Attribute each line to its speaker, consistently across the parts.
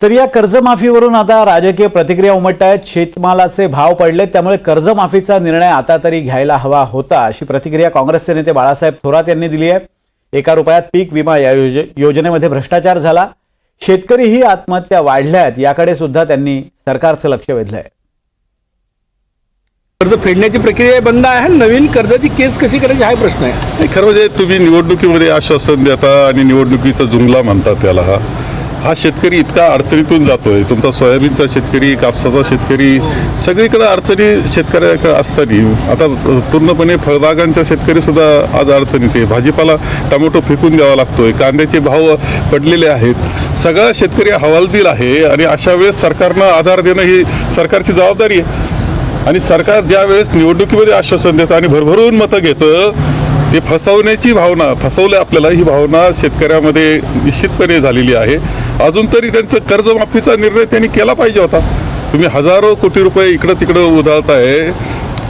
Speaker 1: तर या कर्जमाफीवरून आता राजकीय प्रतिक्रिया उमटतायत। शेतमालाचे भाव पडले, त्यामुळे कर्जमाफीचा निर्णय आता तरी घ्यायला हवा होता, अशी प्रतिक्रिया काँग्रेसचे नेते बाळासाहेब थोरात यांनी दिली आहे। 1 रुपयात पीक विमा या योजनेमध्ये भ्रष्टाचार झाला, शेतकरीही आत्महत्या वाढल्यात, याकडे सुद्धा त्यांनी सरकारचं लक्ष वेधलंय।
Speaker 2: कर्ज फेडण्याची प्रक्रिया बंद आहे, नवीन कर्जाची केस कशी करायची हा प्रश्न आहे।
Speaker 3: खरं म्हणजे तुम्ही निवडणुकीमध्ये आश्वासन देता आणि निवडणुकीचा जुमला म्हणता त्याला। हा शेतकरी इतका अडचणीतून जातोय, तुमचा सोयाबीनचा शेतकरी, कापसाचा शेतकरी, सगळीकडे अडचणी शेतकऱ्याकडे असताना आता पूर्णपणे फळबागांचा शेतकरी सुद्धा आज अडचणीत आहे। भाजीपाला टोमॅटो फेकून द्यावा लागतोय, कांद्याचे भाव पडलेले आहेत, सगळा शेतकरी हवालदिल आहे आणि अशा वेळेस सरकारनं आधार देणं ही सरकारची जबाबदारी आहे। आणि सरकार ज्या वेळेस निवडणुकीमध्ये आश्वासन देतं आणि भरभरून मतं घेतं, ते फसवण्याची भावना, फसवलं आपल्याला, ही भावना शेतकऱ्यामध्ये निश्चितपणे झालेली आहे। अजून तरी त्यांचं कर्जमाफीचा निर्णय त्यांनी केला पाहिजे होता। तुम्ही हजारो कोटी रुपये इकडं तिकडं उधळताय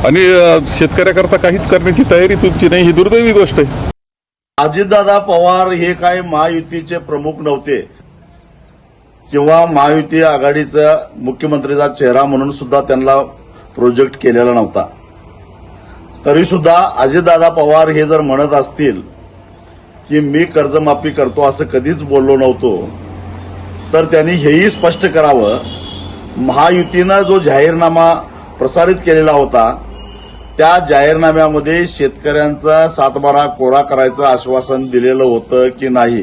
Speaker 3: आणि शेतकऱ्याकरता काहीच करण्याची तयारी तुमची नाही, ही दुर्दैवी गोष्ट आहे।
Speaker 4: अजितदादा पवार हे काय महायुतीचे प्रमुख नव्हते किंवा महायुती आघाडीचा मुख्यमंत्रीचा चेहरा म्हणून सुद्धा त्यांना प्रोजेक्ट केलेला नव्हता। तरी सुद्धा अजितदादा पवार हे जर म्हणत असतील की मी कर्जमाफी करतो असं कधीच बोललो नव्हतो, तर त्यांनी हेही स्पष्ट करावं, महायुतीनं जो जाहीरनामा प्रसारित केलेला होता त्या जाहीरनाम्यामध्ये शेतकऱ्यांचा 7/12 कोरा करायचं आश्वासन दिलेलं होतं की नाही।